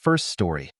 First story.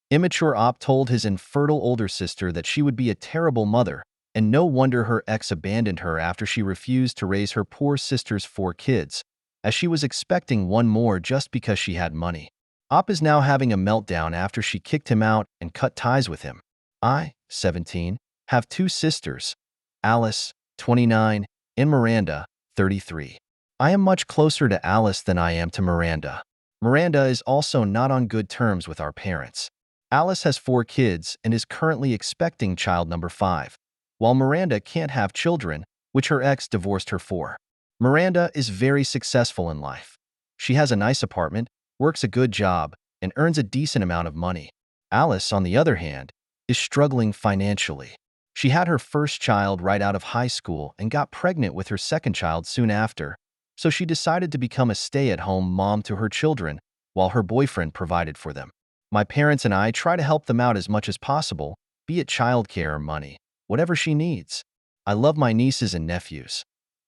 Immature Op told his infertile older sister that she would be a terrible mother, and no wonder her ex abandoned her after she refused to raise her poor sister's 4 kids, as she was expecting one more just because she had money. Op is now having a meltdown after she kicked him out and cut ties with him. I, 17, have 2 sisters, Alice, 29, and Miranda, 33. I am much closer to Alice than I am to Miranda. Miranda is also not on good terms with our parents. Alice has 4 kids and is currently expecting child number 5, while Miranda can't have children, which her ex divorced her for. Miranda is very successful in life. She has a nice apartment, works a good job, and earns a decent amount of money. Alice, on the other hand, is struggling financially. She had her first child right out of high school and got pregnant with her second child soon after, so she decided to become a stay-at-home mom to her children while her boyfriend provided for them. My parents and I try to help them out as much as possible, be it childcare or money, whatever she needs. I love my nieces and nephews.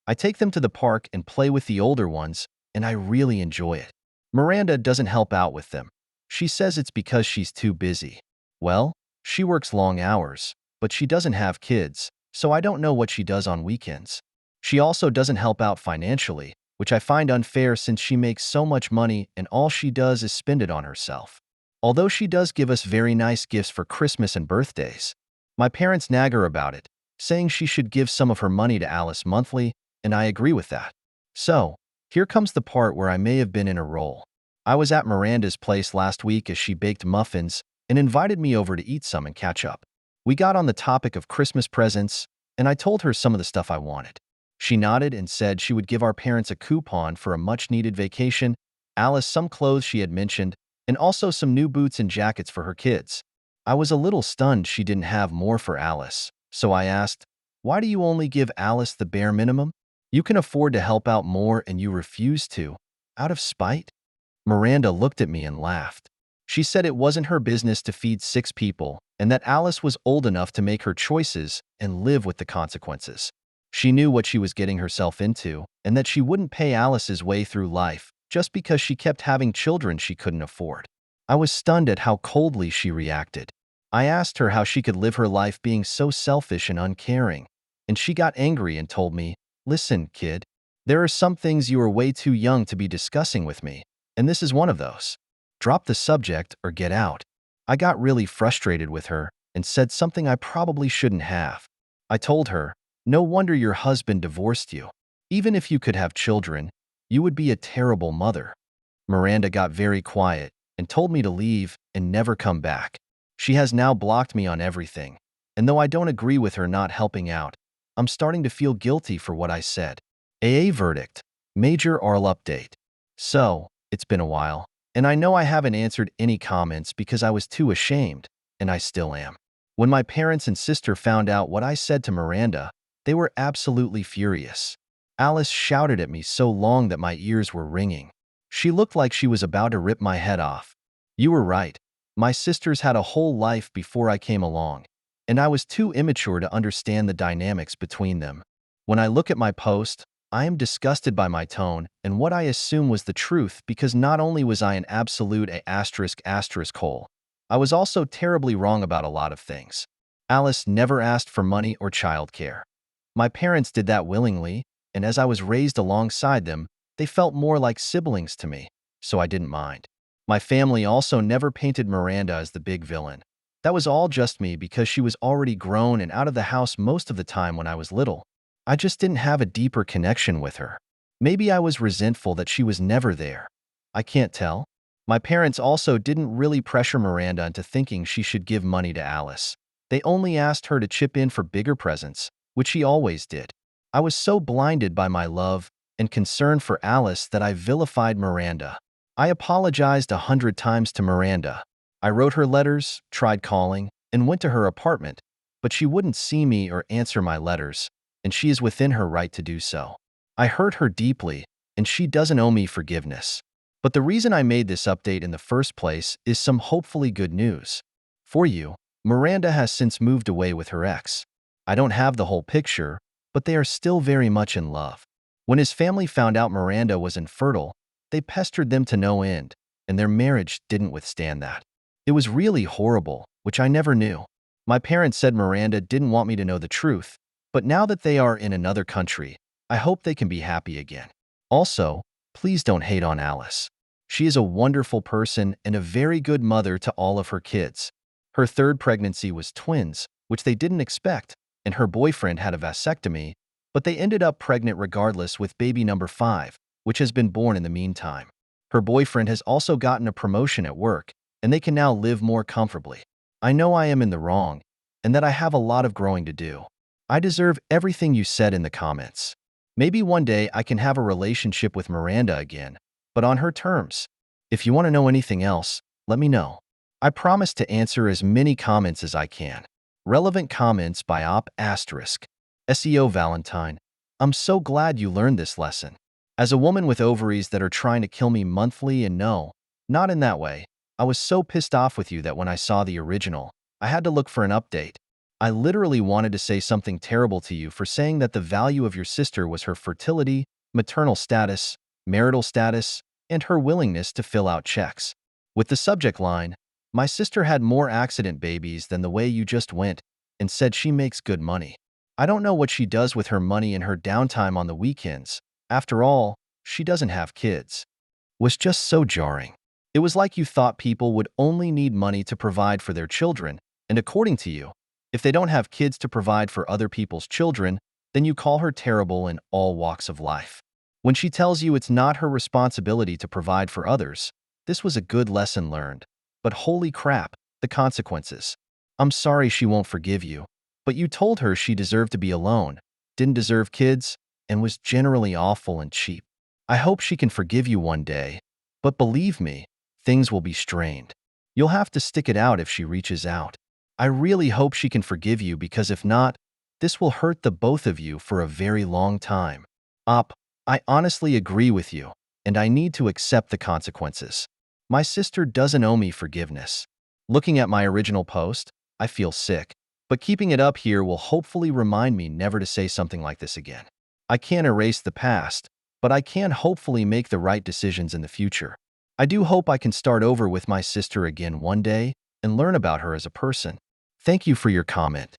I take them to the park and play with the older ones, and I really enjoy it. Miranda doesn't help out with them. She says it's because she's too busy. Well, she works long hours, but she doesn't have kids, so I don't know what she does on weekends. She also doesn't help out financially, which I find unfair since she makes so much money and all she does is spend it on herself. Although she does give us very nice gifts for Christmas and birthdays, my parents nag her about it, saying she should give some of her money to Alice monthly, and I agree with that. So, here comes the part where I may have been in a role. I was at Miranda's place last week as she baked muffins and invited me over to eat some and catch up. We got on the topic of Christmas presents, and I told her some of the stuff I wanted. She nodded and said she would give our parents a coupon for a much-needed vacation, Alice some clothes she had mentioned, and also some new boots and jackets for her kids. I was a little stunned she didn't have more for Alice, so I asked, "Why do you only give Alice the bare minimum? You can afford to help out more and you refuse to, out of spite?" Miranda looked at me and laughed. She said it wasn't her business to feed 6 people and that Alice was old enough to make her choices and live with the consequences. She knew what she was getting herself into and that she wouldn't pay Alice's way through life just because she kept having children she couldn't afford. I was stunned at how coldly she reacted. I asked her how she could live her life being so selfish and uncaring, and she got angry and told me, "Listen, kid, there are some things you are way too young to be discussing with me, and this is one of those. Drop the subject or get out." I got really frustrated with her and said something I probably shouldn't have. I told her, "No wonder your husband divorced you. Even if you could have children, you would be a terrible mother." Miranda got very quiet and told me to leave and never come back. She has now blocked me on everything, and though I don't agree with her not helping out, I'm starting to feel guilty for what I said. AA verdict. Major ARL update. So, it's been a while, and I know I haven't answered any comments because I was too ashamed, and I still am. When my parents and sister found out what I said to Miranda, they were absolutely furious. Alice shouted at me so long that my ears were ringing. She looked like she was about to rip my head off. You were right. My sisters had a whole life before I came along, and I was too immature to understand the dynamics between them. When I look at my post, I am disgusted by my tone and what I assume was the truth because not only was I an absolute **** hole, I was also terribly wrong about a lot of things. Alice never asked for money or childcare. My parents did that willingly, and as I was raised alongside them, they felt more like siblings to me, so I didn't mind. My family also never painted Miranda as the big villain. That was all just me because she was already grown and out of the house most of the time when I was little. I just didn't have a deeper connection with her. Maybe I was resentful that she was never there. I can't tell. My parents also didn't really pressure Miranda into thinking she should give money to Alice. They only asked her to chip in for bigger presents, which she always did. I was so blinded by my love and concern for Alice that I vilified Miranda. I apologized 100 times to Miranda. I wrote her letters, tried calling, and went to her apartment, but she wouldn't see me or answer my letters, and she is within her right to do so. I hurt her deeply, and she doesn't owe me forgiveness. But the reason I made this update in the first place is some hopefully good news. For you, Miranda has since moved away with her ex. I don't have the whole picture, but they are still very much in love. When his family found out Miranda was infertile, they pestered them to no end, and their marriage didn't withstand that. It was really horrible, which I never knew. My parents said Miranda didn't want me to know the truth, but now that they are in another country, I hope they can be happy again. Also, please don't hate on Alice. She is a wonderful person and a very good mother to all of her kids. Her third pregnancy was twins, which they didn't expect, and her boyfriend had a vasectomy, but they ended up pregnant regardless with baby number 5, which has been born in the meantime. Her boyfriend has also gotten a promotion at work, and they can now live more comfortably. I know I am in the wrong, and that I have a lot of growing to do. I deserve everything you said in the comments. Maybe one day I can have a relationship with Miranda again, but on her terms. If you want to know anything else, let me know. I promise to answer as many comments as I can. Relevant comments by SEO Valentine. I'm so glad you learned this lesson. As a woman with ovaries that are trying to kill me monthly, and no, not in that way, I was so pissed off with you that when I saw the original, I had to look for an update. I literally wanted to say something terrible to you for saying that the value of your sister was her fertility, maternal status, marital status, and her willingness to fill out checks. With the subject line, "My sister had more accident babies than the way you just went," and said she makes good money. I don't know what she does with her money in her downtime on the weekends. After all, she doesn't have kids. Was just so jarring. It was like you thought people would only need money to provide for their children, and according to you, if they don't have kids to provide for other people's children, then you call her terrible in all walks of life. When she tells you it's not her responsibility to provide for others, this was a good lesson learned. But holy crap, the consequences. I'm sorry she won't forgive you, but you told her she deserved to be alone, didn't deserve kids, and was generally awful and cheap. I hope she can forgive you one day, but believe me, things will be strained. You'll have to stick it out if she reaches out. I really hope she can forgive you, because if not, this will hurt the both of you for a very long time. I honestly agree with you, and I need to accept the consequences. My sister doesn't owe me forgiveness. Looking at my original post, I feel sick, but keeping it up here will hopefully remind me never to say something like this again. I can't erase the past, but I can hopefully make the right decisions in the future. I do hope I can start over with my sister again one day and learn about her as a person. Thank you for your comment.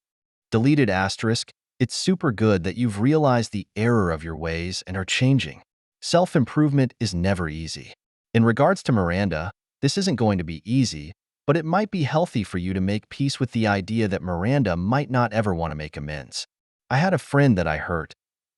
Deleted asterisk. It's super good that you've realized the error of your ways and are changing. Self-improvement is never easy. In regards to Miranda, this isn't going to be easy, but it might be healthy for you to make peace with the idea that Miranda might not ever want to make amends. I had a friend that I hurt.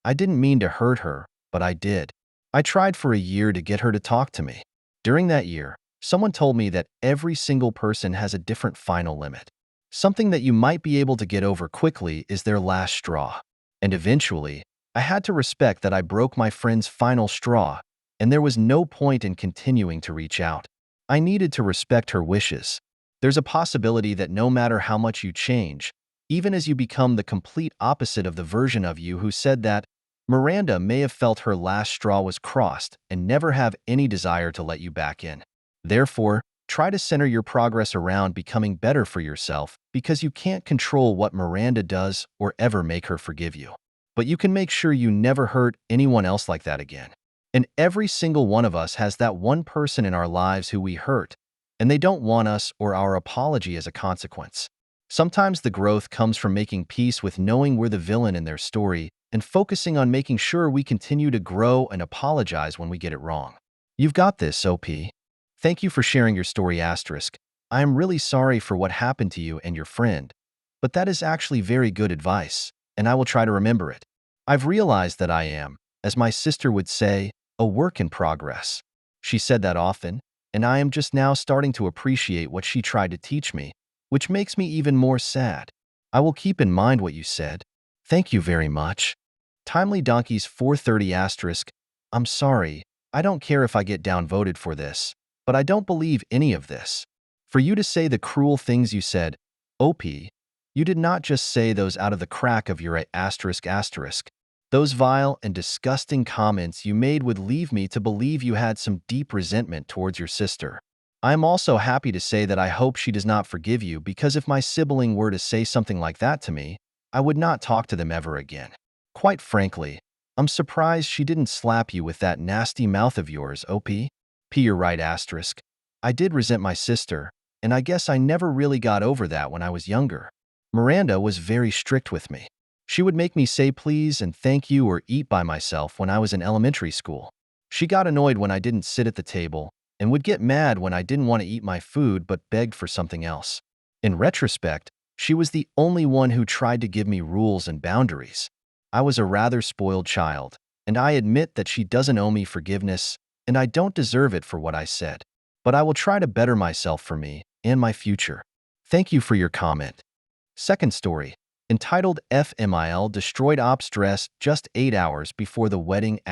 I didn't mean to hurt her, but I did. I tried for a year to get her to talk to me. During that year, someone told me that every single person has a different final limit. Something that you might be able to get over quickly is their last straw. And eventually, I had to respect that I broke my friend's final straw, and there was no point in continuing to reach out. I needed to respect her wishes. There's a possibility that no matter how much you change, even as you become the complete opposite of the version of you who said that, Miranda may have felt her last straw was crossed and never have any desire to let you back in. Therefore, try to center your progress around becoming better for yourself, because you can't control what Miranda does or ever make her forgive you. But you can make sure you never hurt anyone else like that again. And every single one of us has that one person in our lives who we hurt, and they don't want us or our apology as a consequence. Sometimes the growth comes from making peace with knowing we're the villain in their story and focusing on making sure we continue to grow and apologize when we get it wrong. You've got this, OP. Thank you for sharing your story, asterisk. I am really sorry for what happened to you and your friend, but that is actually very good advice, and I will try to remember it. I've realized that I am, as my sister would say, a work in progress. She said that often, and I am just now starting to appreciate what she tried to teach me, which makes me even more sad. I will keep in mind what you said. Thank you very much. Timely Donkeys 430 asterisk. I'm sorry, I don't care if I get downvoted for this, but I don't believe any of this. For you to say the cruel things you said, OP, you did not just say those out of the crack of your asterisk asterisk. Those vile and disgusting comments you made would leave me to believe you had some deep resentment towards your sister. I am also happy to say that I hope she does not forgive you, because if my sibling were to say something like that to me, I would not talk to them ever again. Quite frankly, I'm surprised she didn't slap you with that nasty mouth of yours, OP. You're right, asterisk. I did resent my sister, and I guess I never really got over that when I was younger. Miranda was very strict with me. She would make me say please and thank you or eat by myself when I was in elementary school. She got annoyed when I didn't sit at the table and would get mad when I didn't want to eat my food but begged for something else. In retrospect, she was the only one who tried to give me rules and boundaries. I was a rather spoiled child, and I admit that she doesn't owe me forgiveness, and I don't deserve it for what I said. But I will try to better myself for me and my future. Thank you for your comment. Second story, entitled FMIL Destroyed Ops Dress Just 8 Hours Before the Wedding ***.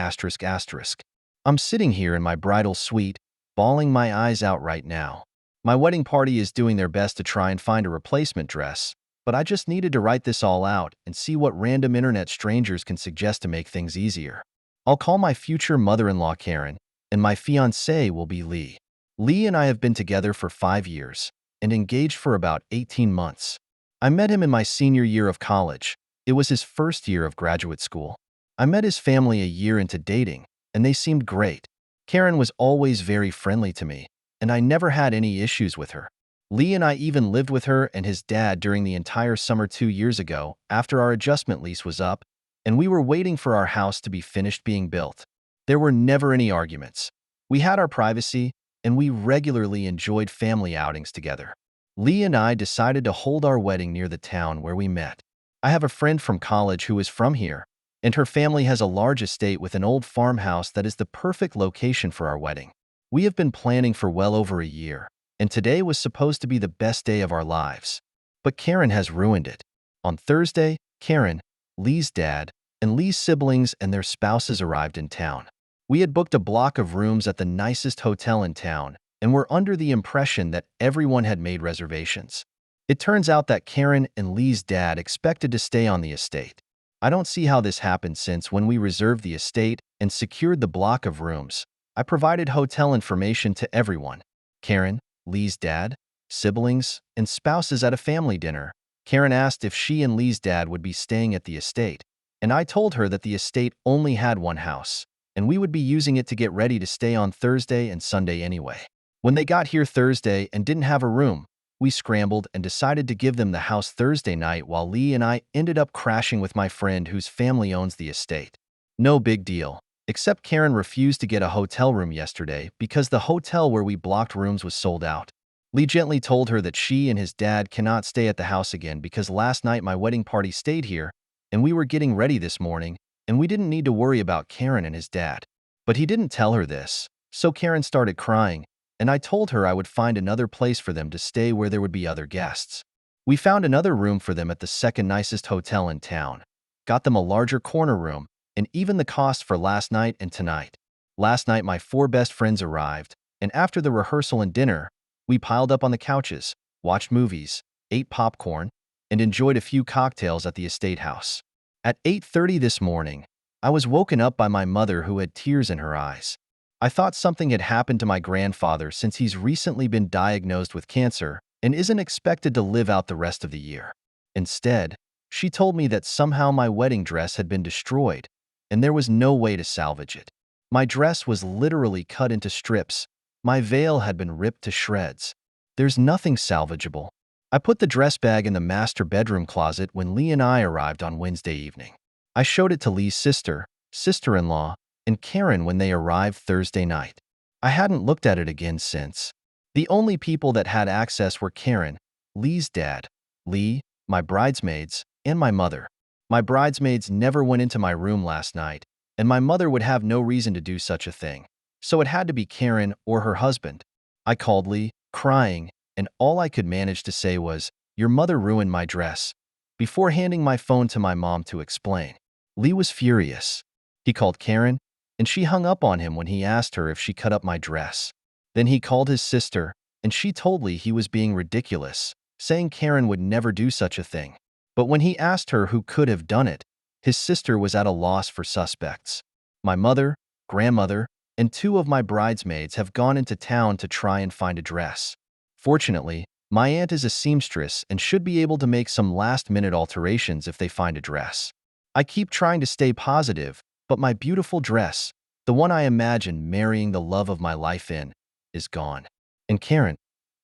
I'm sitting here in my bridal suite, bawling my eyes out right now. My wedding party is doing their best to try and find a replacement dress, but I just needed to write this all out and see what random internet strangers can suggest to make things easier. I'll call my future mother-in-law Karen, and my fiancé will be Lee. Lee and I have been together for 5 years and engaged for about 18 months. I met him in my senior year of college. It was his first year of graduate school. I met his family a year into dating, and they seemed great. Karen was always very friendly to me, and I never had any issues with her. Lee and I even lived with her and his dad during the entire summer 2 years ago after our adjustment lease was up, and we were waiting for our house to be finished being built. There were never any arguments. We had our privacy, and we regularly enjoyed family outings together. Lee and I decided to hold our wedding near the town where we met. I have a friend from college who is from here, and her family has a large estate with an old farmhouse that is the perfect location for our wedding. We have been planning for well over a year, and today was supposed to be the best day of our lives. But Karen has ruined it. On Thursday, Karen, Lee's dad, and Lee's siblings and their spouses arrived in town. We had booked a block of rooms at the nicest hotel in town and were under the impression that everyone had made reservations. It turns out that Karen and Lee's dad expected to stay on the estate. I don't see how this happened since when we reserved the estate and secured the block of rooms, I provided hotel information to everyone. Karen, Lee's dad, siblings, and spouses at a family dinner. Karen asked if she and Lee's dad would be staying at the estate, and I told her that the estate only had one house, and we would be using it to get ready to stay on Thursday and Sunday anyway. When they got here Thursday and didn't have a room, we scrambled and decided to give them the house Thursday night while Lee and I ended up crashing with my friend whose family owns the estate. No big deal, except Karen refused to get a hotel room yesterday because the hotel where we blocked rooms was sold out. Lee gently told her that she and his dad cannot stay at the house again because last night my wedding party stayed here and we were getting ready this morning and we didn't need to worry about Karen and his dad. But he didn't tell her this, so Karen started crying, and I told her I would find another place for them to stay where there would be other guests. We found another room for them at the second nicest hotel in town, got them a larger corner room, and even the cost for last night and tonight. Last night my 4 best friends arrived, and after the rehearsal and dinner, we piled up on the couches, watched movies, ate popcorn, and enjoyed a few cocktails at the estate house. At 8:30 this morning, I was woken up by my mother who had tears in her eyes. I thought something had happened to my grandfather since he's recently been diagnosed with cancer and isn't expected to live out the rest of the year. Instead, she told me that somehow my wedding dress had been destroyed, and there was no way to salvage it. My dress was literally cut into strips. My veil had been ripped to shreds. There's nothing salvageable. I put the dress bag in the master bedroom closet when Lee and I arrived on Wednesday evening. I showed it to Lee's sister, sister-in-law, and Karen when they arrived Thursday night. I hadn't looked at it again since. The only people that had access were Karen, Lee's dad, Lee, my bridesmaids, and my mother. My bridesmaids never went into my room last night, and my mother would have no reason to do such a thing, so it had to be Karen or her husband. I called Lee, crying, and all I could manage to say was, "Your mother ruined my dress," before handing my phone to my mom to explain. Lee was furious. He called Karen, and she hung up on him when he asked her if she cut up my dress. Then he called his sister, and she told Lee he was being ridiculous, saying Karen would never do such a thing. But when he asked her who could have done it, his sister was at a loss for suspects. My mother, grandmother, and 2 of my bridesmaids have gone into town to try and find a dress. Fortunately, my aunt is a seamstress and should be able to make some last-minute alterations if they find a dress. I keep trying to stay positive, but my beautiful dress, the one I imagined marrying the love of my life in, is gone. And Karen,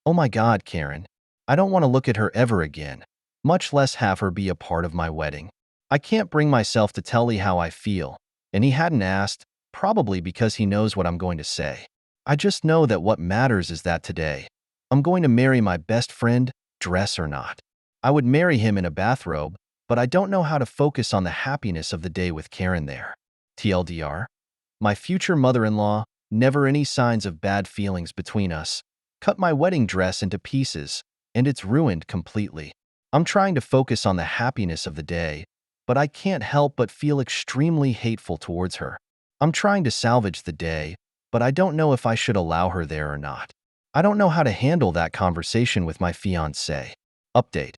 Oh my God, Karen. I don't want to look at her ever again, much less have her be a part of my wedding. I can't bring myself to tell Lee how I feel, and he hadn't asked, probably because he knows what I'm going to say. I just know that what matters is that today, I'm going to marry my best friend, dress or not. I would marry him in a bathrobe, but I don't know how to focus on the happiness of the day with Karen there. TLDR. My future mother-in-law, never any signs of bad feelings between us, cut my wedding dress into pieces, and it's ruined completely. I'm trying to focus on the happiness of the day, but I can't help but feel extremely hateful towards her. I'm trying to salvage the day, but I don't know if I should allow her there or not. I don't know how to handle that conversation with my fiancé. Update.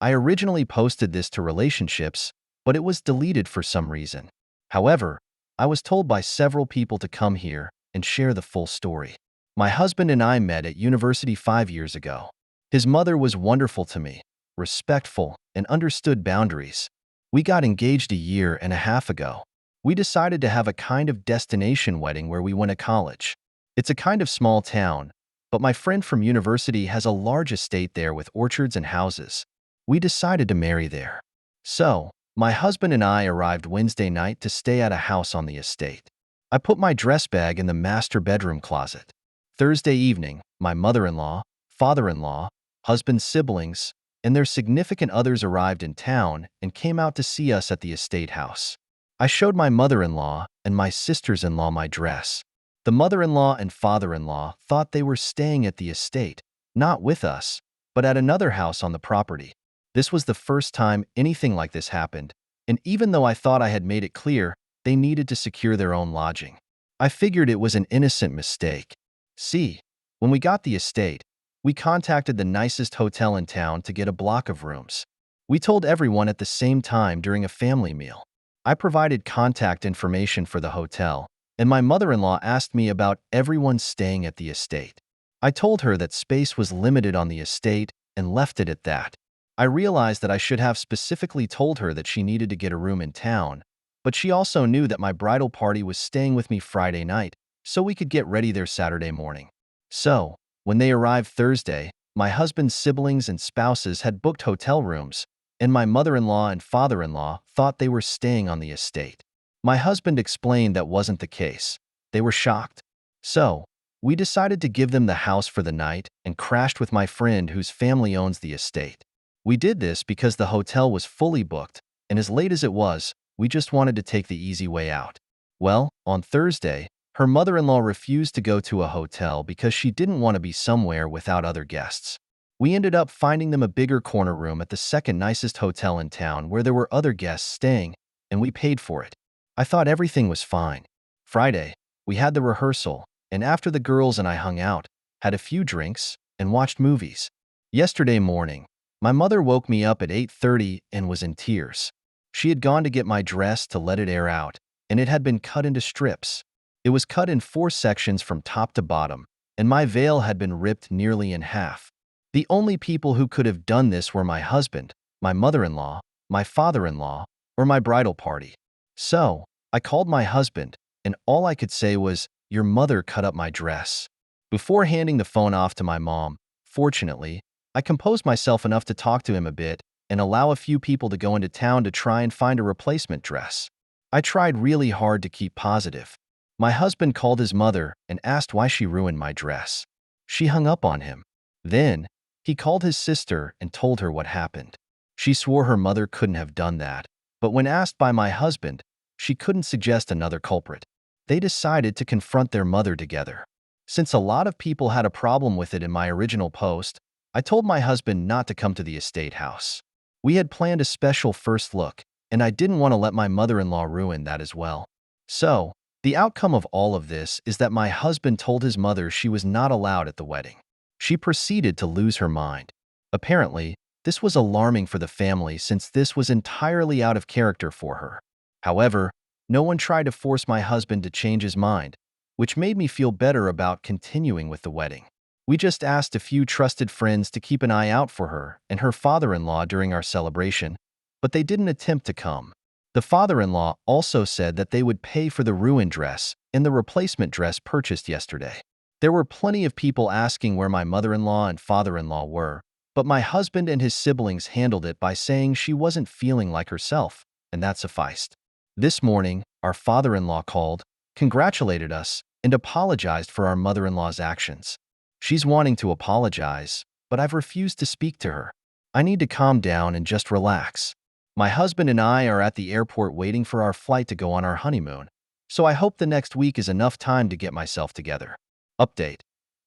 I originally posted this to relationships, but it was deleted for some reason. However, I was told by several people to come here and share the full story. My husband and I met at university 5 years ago. His mother was wonderful to me, respectful, and understood boundaries. We got engaged a year and a half ago. We decided to have a kind of destination wedding where we went to college. It's a kind of small town, but my friend from university has a large estate there with orchards and houses. We decided to marry there. So, my husband and I arrived Wednesday night to stay at a house on the estate. I put my dress bag in the master bedroom closet. Thursday evening, my mother-in-law, father-in-law, husband's siblings, and their significant others arrived in town and came out to see us at the estate house. I showed my mother-in-law and my sisters-in-law my dress. The mother-in-law and father-in-law thought they were staying at the estate, not with us, but at another house on the property. This was the first time anything like this happened, and even though I thought I had made it clear, they needed to secure their own lodging. I figured it was an innocent mistake. See, when we got the estate, we contacted the nicest hotel in town to get a block of rooms. We told everyone at the same time during a family meal. I provided contact information for the hotel, and my mother-in-law asked me about everyone staying at the estate. I told her that space was limited on the estate and left it at that. I realized that I should have specifically told her that she needed to get a room in town, but she also knew that my bridal party was staying with me Friday night, so we could get ready there Saturday morning. So, when they arrived Thursday, my husband's siblings and spouses had booked hotel rooms, and my mother-in-law and father-in-law thought they were staying on the estate. My husband explained that wasn't the case. They were shocked. So, we decided to give them the house for the night and crashed with my friend whose family owns the estate. We did this because the hotel was fully booked, and as late as it was, we just wanted to take the easy way out. Well, on Thursday, her mother-in-law refused to go to a hotel because she didn't want to be somewhere without other guests. We ended up finding them a bigger corner room at the second nicest hotel in town where there were other guests staying, and we paid for it. I thought everything was fine. Friday, we had the rehearsal, and after the girls and I hung out, had a few drinks, and watched movies. Yesterday morning, my mother woke me up at 8:30 and was in tears. She had gone to get my dress to let it air out, and it had been cut into strips. It was cut in 4 sections from top to bottom, and my veil had been ripped nearly in half. The only people who could have done this were my husband, my mother-in-law, my father-in-law, or my bridal party. So, I called my husband, and all I could say was, "Your mother cut up my dress." Before handing the phone off to my mom, fortunately, I composed myself enough to talk to him a bit and allow a few people to go into town to try and find a replacement dress. I tried really hard to keep positive. My husband called his mother and asked why she ruined my dress. She hung up on him. Then, he called his sister and told her what happened. She swore her mother couldn't have done that, but when asked by my husband, she couldn't suggest another culprit. They decided to confront their mother together. Since a lot of people had a problem with it in my original post, I told my husband not to come to the estate house. We had planned a special first look, and I didn't want to let my mother-in-law ruin that as well. So, the outcome of all of this is that my husband told his mother she was not allowed at the wedding. She proceeded to lose her mind. Apparently, this was alarming for the family since this was entirely out of character for her. However, no one tried to force my husband to change his mind, which made me feel better about continuing with the wedding. We just asked a few trusted friends to keep an eye out for her and her father-in-law during our celebration, but they didn't attempt to come. The father-in-law also said that they would pay for the ruined dress and the replacement dress purchased yesterday. There were plenty of people asking where my mother-in-law and father-in-law were, but my husband and his siblings handled it by saying she wasn't feeling like herself, and that sufficed. This morning, our father-in-law called, congratulated us, and apologized for our mother-in-law's actions. She's wanting to apologize, but I've refused to speak to her. I need to calm down and just relax. My husband and I are at the airport waiting for our flight to go on our honeymoon, so I hope the next week is enough time to get myself together. Update.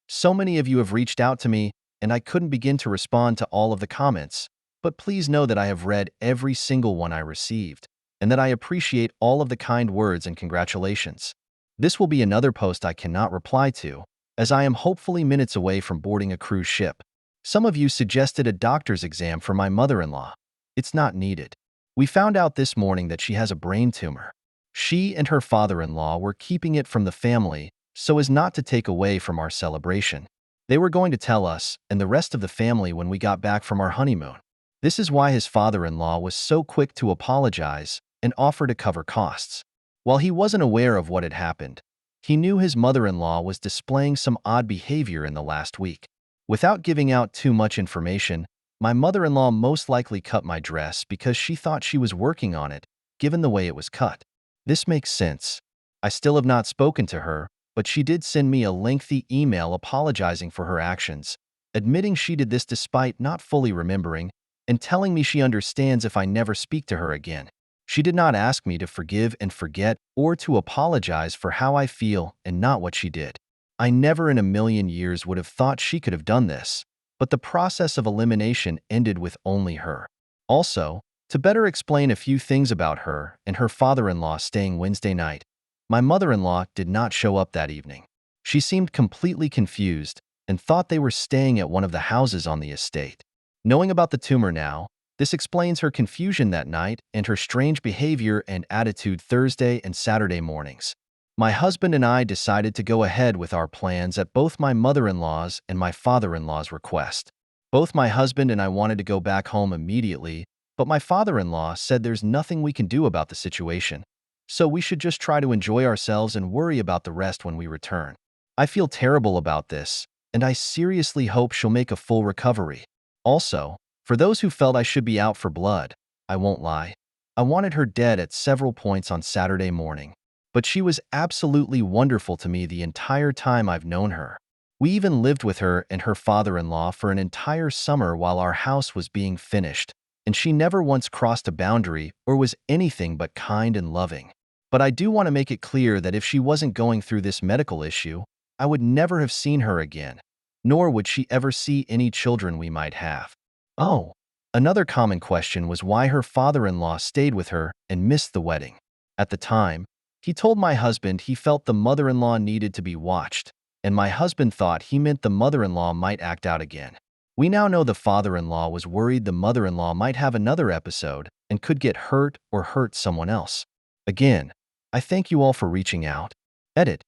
So many of you have reached out to me, and I couldn't begin to respond to all of the comments, but please know that I have read every single one I received, and that I appreciate all of the kind words and congratulations. This will be another post I cannot reply to, as I am hopefully minutes away from boarding a cruise ship. Some of you suggested a doctor's exam for my mother-in-law. It's not needed. We found out this morning that she has a brain tumor. She and her father-in-law were keeping it from the family so as not to take away from our celebration. They were going to tell us and the rest of the family when we got back from our honeymoon. This is why his father-in-law was so quick to apologize and offer to cover costs. While he wasn't aware of what had happened, he knew his mother-in-law was displaying some odd behavior in the last week. Without giving out too much information, my mother-in-law most likely cut my dress because she thought she was working on it, given the way it was cut. This makes sense. I still have not spoken to her, but she did send me a lengthy email apologizing for her actions, admitting she did this despite not fully remembering, and telling me she understands if I never speak to her again. She did not ask me to forgive and forget or to apologize for how I feel and not what she did. I never in a million years would have thought she could have done this, but the process of elimination ended with only her. Also, to better explain a few things about her and her father-in-law staying Wednesday night, my mother-in-law did not show up that evening. She seemed completely confused and thought they were staying at one of the houses on the estate. Knowing about the tumor now, this explains her confusion that night and her strange behavior and attitude Thursday and Saturday mornings. My husband and I decided to go ahead with our plans at both my mother-in-law's and my father-in-law's request. Both my husband and I wanted to go back home immediately, but my father-in-law said there's nothing we can do about the situation, so we should just try to enjoy ourselves and worry about the rest when we return. I feel terrible about this, and I seriously hope she'll make a full recovery. Also, for those who felt I should be out for blood, I won't lie. I wanted her dead at several points on Saturday morning, but she was absolutely wonderful to me the entire time I've known her. We even lived with her and her father-in-law for an entire summer while our house was being finished, and she never once crossed a boundary or was anything but kind and loving. But I do want to make it clear that if she wasn't going through this medical issue, I would never have seen her again, nor would she ever see any children we might have. Oh, another common question was why her father-in-law stayed with her and missed the wedding. At the time, he told my husband he felt the mother-in-law needed to be watched, and my husband thought he meant the mother-in-law might act out again. We now know the father-in-law was worried the mother-in-law might have another episode and could get hurt or hurt someone else. Again, I thank you all for reaching out. Edit.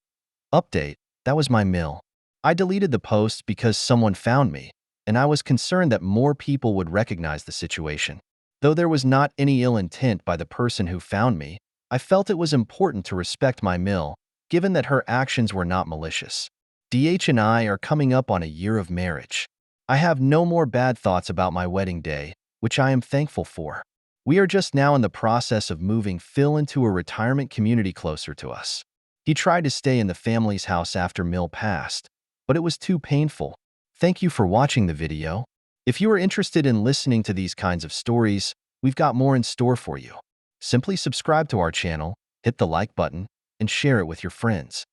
Update. That was my mill. I deleted the post because someone found me, and I was concerned that more people would recognize the situation. Though there was not any ill intent by the person who found me, I felt it was important to respect my mill, given that her actions were not malicious. DH and I are coming up on a year of marriage. I have no more bad thoughts about my wedding day, which I am thankful for. We are just now in the process of moving Phil into a retirement community closer to us. He tried to stay in the family's house after Mill passed, but it was too painful. Thank you for watching the video. If you are interested in listening to these kinds of stories, we've got more in store for you. Simply subscribe to our channel, hit the like button, and share it with your friends.